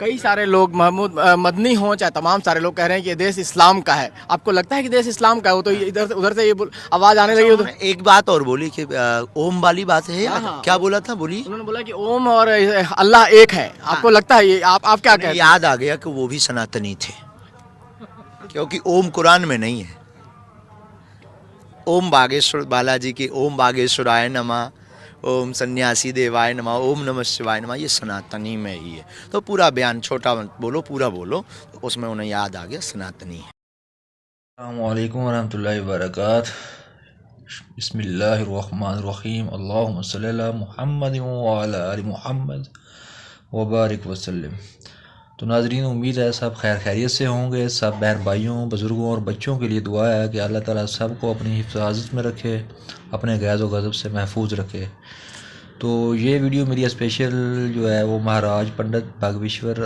کئی سارے لوگ محمود مدنی ہوں چاہے تمام سارے لوگ کہہ رہے ہیں کہ یہ دیش اسلام کا ہے. آپ کو لگتا ہے کہ دیش اسلام کا ہے؟ وہ تو ادھر سے یہ آواز آنے لگی. انہوں نے ایک بات اور بولی کہ اوم والی بات ہے. کیا بولا تھا؟ بولی. انہوں نے بولا کہ اوم اور اللہ ایک ہے. آپ کو لگتا ہے یہ؟ آپ کیا کہتے ہیں؟ یاد آ گیا کہ وہ بھی سناتنی تھے، کیونکہ اوم قرآن میں نہیں ہے. اوم باگیشور بالاجی کی اوم باگیشورائے نمہ، اوم سنیاسی دیوائے نمہ، اوم نمہ شیوائے نمہ، یہ سناتنی میں ہی ہے. تو پورا بیان چھوٹا بولو پورا بولو، اس میں انہیں یاد آ گیا سناتنی ہے. السلام علیکم ورحمۃ اللہ وبرکاتہ. بسم اللہ الرحمن الرحیم. اللہم صلی علی محمد وعلی آل محمد وبارک وسلم. تو ناظرین، امید ہے سب خیر خیریت سے ہوں گے. سب بہن بھائیوں، بزرگوں اور بچوں کے لیے دعا ہے کہ اللہ تعالیٰ سب کو اپنی حفاظت میں رکھے، اپنے غیظ و غضب سے محفوظ رکھے. تو یہ ویڈیو میری اسپیشل جو ہے وہ مہاراج پنڈت بھاگویشور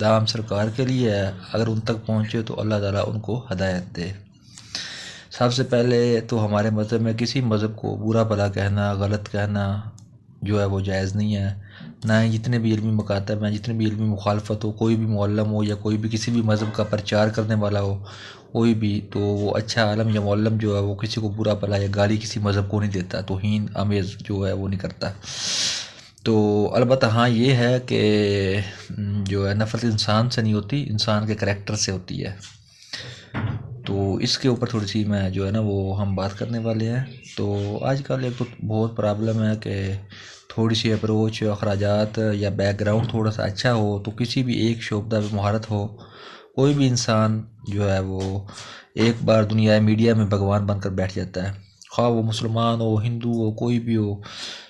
دھام سرکار کے لیے ہے. اگر ان تک پہنچے تو اللہ تعالیٰ ان کو ہدایت دے. سب سے پہلے تو ہمارے مذہب میں کسی مذہب کو برا بھلا کہنا، غلط کہنا جو ہے وہ جائز نہیں ہے. نہ ہی جتنے بھی علمی مکاتب ہیں، جتنے بھی علمی مخالفت ہو، کوئی بھی معلم ہو یا کوئی بھی کسی بھی مذہب کا پرچار کرنے والا ہو کوئی بھی، تو وہ اچھا عالم یا معلم جو ہے وہ کسی کو برا بھلا یا گالی کسی مذہب کو نہیں دیتا، توہین آمیز جو ہے وہ نہیں کرتا. تو البتہ ہاں یہ ہے کہ جو ہے نفرت انسان سے نہیں ہوتی، انسان کے کریکٹر سے ہوتی ہے. تو اس کے اوپر تھوڑی سی میں جو ہے نا وہ ہم بات کرنے والے ہیں. تو آج کل ایک تو بہت پرابلم ہے کہ تھوڑی سی اپروچ، اخراجات یا بیک گراؤنڈ تھوڑا سا اچھا ہو تو کسی بھی ایک شعبہ میں مہارت ہو، کوئی بھی انسان جو ہے وہ ایک بار دنیا میڈیا میں بھگوان بن کر بیٹھ جاتا ہے، خواہ وہ مسلمان ہو، ہندو ہو، کوئی بھی ہو.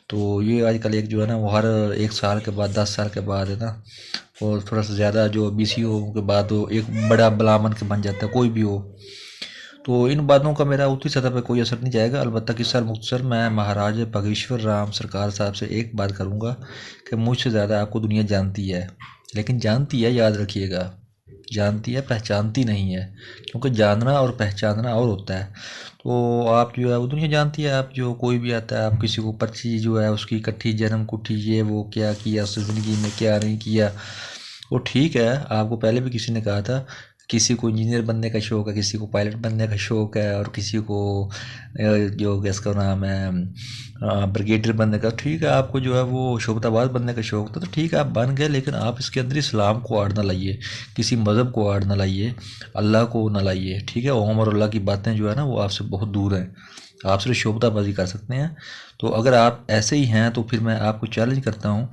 تو یہ آج کل ایک جو ہے نا وہ ہر 1 سال کے بعد، 10 سال کے بعد ہے نا، اور تھوڑا سا زیادہ جو BC ہو کے بعد وہ ایک بڑا بلامن کے بن جاتا ہے، کوئی بھی ہو. تو ان باتوں کا میرا اتنی سطح پہ کوئی اثر نہیں جائے گا. البتہ کہ سر مختصر میں مہاراج بھاگیشور رام سرکار صاحب سے ایک بات کروں گا کہ مجھ سے زیادہ آپ کو دنیا جانتی ہے، لیکن جانتی ہے، یاد رکھیے گا، جانتی ہے، پہچانتی نہیں ہے. کیونکہ جاننا اور پہچاننا اور ہوتا ہے. تو آپ جو ہے وہ دنیا جانتی ہے. آپ جو کوئی بھی آتا ہے، آپ کسی کو پرچی جو ہے اس کی کٹھی جنم کٹھی یہ وہ کیا کیا اس زندگی میں، کیا نہیں کیا، وہ ٹھیک ہے. آپ کو پہلے بھی کسی نے کہا تھا کسی کو انجینئر بننے کا شوق ہے، کسی کو پائلٹ بننے کا شوق ہے، اور کسی کو جو اس کا نام ہے بریگیڈیئر بننے کا. ٹھیک ہے، آپ کو جو ہے وہ شعبہ باز بننے کا شوق تھا تو ٹھیک ہے آپ بن گئے، لیکن آپ اس کے اندر اسلام کو آڑ نہ لائیے، کسی مذہب کو آڑ نہ لائیے، اللہ کو نہ لائیے. ٹھیک ہے، عمر اللہ کی باتیں جو ہے نا وہ آپ سے بہت دور ہیں. آپ صرف شعبہ بازی کر سکتے ہیں. تو اگر آپ ایسے ہی ہیں تو پھر میں آپ کو چیلنج کرتا ہوں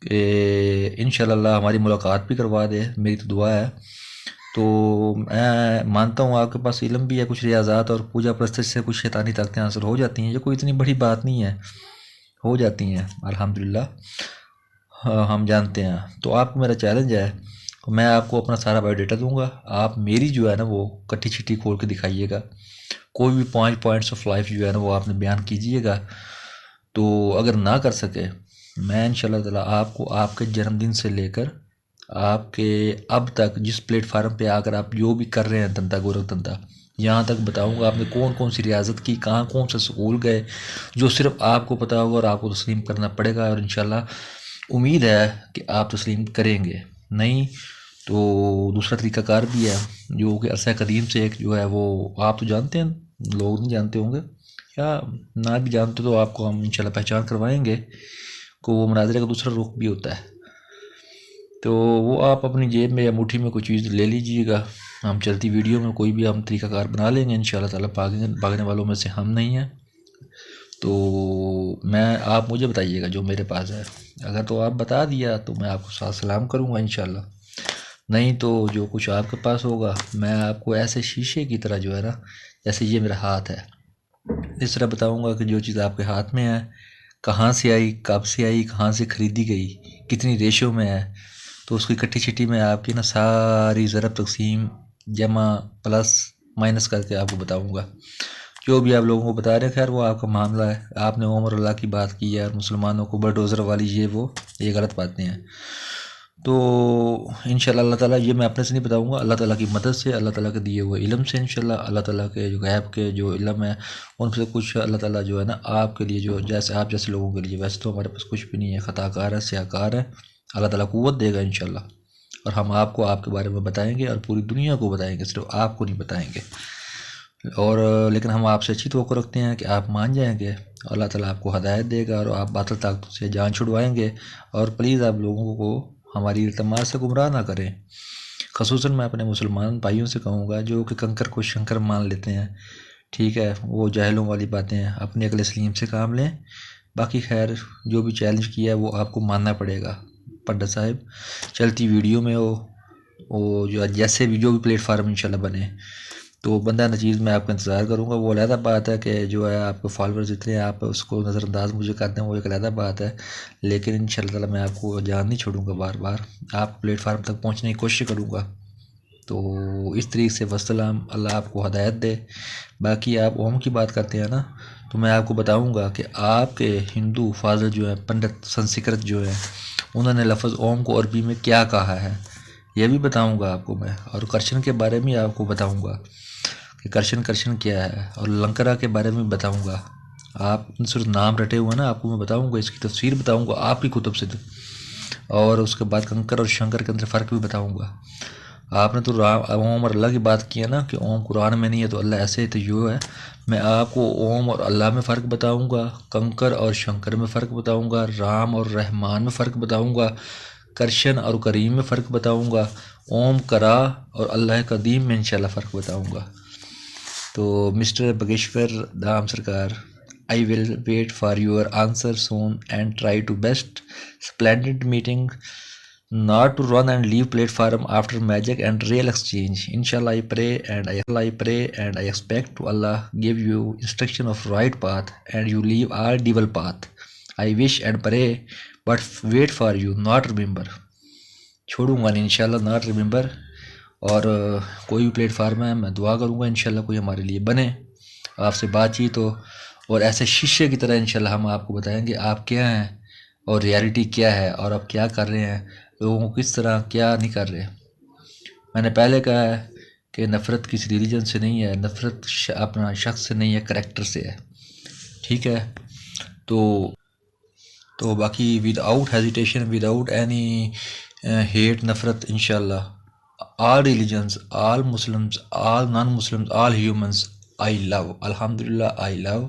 کہ انشاءاللہ ہماری ملاقات بھی کروا دے، میری تو دعا ہے. تو میں مانتا ہوں آپ کے پاس علم بھی ہے، کچھ ریاضات اور پوجا پرستش سے کچھ شیطانی طاقتیں حاصل ہو جاتی ہیں، یہ کوئی اتنی بڑی بات نہیں ہے، ہو جاتی ہیں الحمدللہ، ہم جانتے ہیں. تو آپ کو میرا چیلنج ہے، میں آپ کو اپنا سارا بایو ڈیٹا دوں گا، آپ میری جو ہے نا وہ کٹھی چھٹی کھول کے دکھائیے گا. کوئی بھی 5 پوائنٹس آف لائف جو ہے نا وہ آپ نے بیان کیجیے گا. تو اگر نہ کر سکے، میں انشاءاللہ تعالیٰ آپ کو آپ کے جنم دن سے لے کر آپ کے اب تک جس پلیٹ فارم پہ آ کر آپ جو بھی کر رہے ہیں دنتا گورکھ دنتا، یہاں تک بتاؤں گا آپ نے کون کون سی ریاضت کی، کہاں کون سے سکول گئے، جو صرف آپ کو پتہ ہوگا اور آپ کو تسلیم کرنا پڑے گا. اور انشاءاللہ امید ہے کہ آپ تسلیم کریں گے. نہیں تو دوسرا طریقہ کار بھی ہے جو کہ عرصہ قدیم سے ایک جو ہے وہ آپ تو جانتے ہیں، لوگ نہیں جانتے ہوں گے، یا نہ بھی جانتے تو آپ کو ہم انشاءاللہ پہچان کروائیں گے کہ وہ مناظرے کا دوسرا رخ بھی ہوتا ہے. تو وہ آپ اپنی جیب میں یا مٹھی میں کوئی چیز لے لیجئے گا، ہم چلتی ویڈیو میں کوئی بھی ہم طریقہ کار بنا لیں گے انشاءاللہ تعالیٰ. بھاگنے والوں میں سے ہم نہیں ہیں. تو آپ مجھے بتائیے گا جو میرے پاس ہے، اگر تو آپ بتا دیا تو میں آپ کو ساتھ سلام کروں گا انشاءاللہ. نہیں تو جو کچھ آپ کے پاس ہوگا میں آپ کو ایسے شیشے کی طرح جو ہے نا، جیسے یہ میرا ہاتھ ہے، اس طرح بتاؤں گا کہ جو چیز آپ کے ہاتھ میں ہے کہاں سے آئی، کب سے آئی، کہاں سے خریدی گئی، کتنی ریشو میں ہے. تو اس کی کٹھی چھٹی میں آپ کی نا ساری ضرب تقسیم جمع پلس مائنس کر کے آپ کو بتاؤں گا. جو بھی آپ لوگوں کو بتا رہے ہیں خیر وہ آپ کا معاملہ ہے، آپ نے عمر اللہ کی بات کی ہے اور مسلمانوں کو بلڈوزر والی یہ غلط باتیں ہیں. تو انشاءاللہ اللہ تعالیٰ یہ میں اپنے سے نہیں بتاؤں گا، اللہ تعالیٰ کی مدد سے، اللہ تعالیٰ کے دیے ہوئے علم سے انشاءاللہ، اللہ تعالیٰ کے جو غیب کے جو علم ہے ان سے کچھ اللہ تعالیٰ جو ہے نا آپ کے لیے جو جیسے آپ جیسے لوگوں کے لیے، ویسے تو ہمارے پاس کچھ بھی نہیں ہے، خطا کار ہے، سیاہ کار ہے، اللہ تعالیٰ قوت دے گا انشاءاللہ. اور ہم آپ کو آپ کے بارے میں بتائیں گے اور پوری دنیا کو بتائیں گے، صرف آپ کو نہیں بتائیں گے. اور لیکن ہم آپ سے اچھی توقع رکھتے ہیں کہ آپ مان جائیں گے، اللہ تعالیٰ آپ کو ہدایت دے گا اور آپ باطل طاقتوں سے جان چھڑوائیں گے. اور پلیز آپ لوگوں کو ہماری التماس سے گمراہ نہ کریں. خصوصاً میں اپنے مسلمان بھائیوں سے کہوں گا جو کہ کنکر کو شنکر مان لیتے ہیں، ٹھیک ہے، وہ جاہلوں والی باتیں ہیں، اپنے عقل سلیم سے کام لیں. باقی خیر جو بھی چیلنج کیا ہے وہ آپ کو ماننا پڑے گا. پنڈت صاحب چلتی ویڈیو میں وہ جو جیسے بھی جو بھی پلیٹ فارم انشاءاللہ بنے تو بندہ نچیز میں آپ کا انتظار کروں گا. وہ علیحدہ بات ہے کہ جو ہے آپ کے فالوورز اتنے ہیں آپ اس کو نظر انداز مجھے کرتے ہیں، وہ ایک علیحدہ بات ہے، لیکن انشاءاللہ تعالیٰ میں آپ کو جان نہیں چھوڑوں گا. بار بار آپ پلیٹ فارم تک پہنچنے کی کوشش کروں گا. تو اس طریقے سے وسلام، اللہ آپ کو ہدایت دے. باقی آپ اوم کی بات کرتے ہیں نا، تو میں آپ کو بتاؤں گا کہ آپ کے ہندو فاضل جو ہیں پنڈت سنسکرت جو ہے انہوں نے لفظ اوم کو عربی میں کیا کہا ہے یہ بھی بتاؤں گا آپ کو میں. اور کرشن کے بارے میں آپ کو بتاؤں گا کہ کرشن کیا ہے، اور لنکرا کے بارے میں بتاؤں گا. آپ صرف نام رٹے ہوئے نا، آپ کو میں بتاؤں گا، اس کی تفسیر بتاؤں گا آپ کی کتب سے، اور اس کے بعد کنکر اور شنکر کے اندر فرق بھی بتاؤں گا. آپ نے تو اوم اور اللہ کی بات کی ہے نا کہ اوم قرآن میں نہیں ہے تو اللہ ایسے ہے تو یوں ہے. میں آپ کو اوم اور اللہ میں فرق بتاؤں گا، کنکر اور شنکر میں فرق بتاؤں گا، رام اور رحمان میں فرق بتاؤں گا، کرشن اور کریم میں فرق بتاؤں گا، اوم کرا اور اللہ قدیم میں انشاءاللہ فرق بتاؤں گا. تو مسٹر بگیشور دام سرکار، I will wait for your answer soon and try to best splendid meeting not to run and leave platform after magic and real exchange. Inshallah I pray and I expect to Allah give you instruction of right path and you leave all devil path. I wish and pray but wait for you not remember. چھوڑوں گا نہیں انشاءاللہ not remember. اور کوئی بھی plate form ہے میں دعا کروں گا انشاءاللہ کوئی ہمارے لیے بنے، آپ سے بات چیت ہو، اور ایسے شیشے کی طرح انشاءاللہ ہم آپ کو بتائیں گے آپ کیا ہیں اور ریالٹی کیا ہے اور آپ کیا کر رہے ہیں، لوگوں کو کس طرح کیا نہیں کر رہے. میں نے پہلے کہا ہے کہ نفرت کسی ریلیجن سے نہیں ہے، نفرت اپنا شخص سے نہیں ہے، کریکٹر سے ہے، ٹھیک ہے. تو باقی without hesitation, without any hate, نفرت، انشاءاللہ all religions, all Muslims, all non-Muslims, all humans I love. Alhamdulillah I love.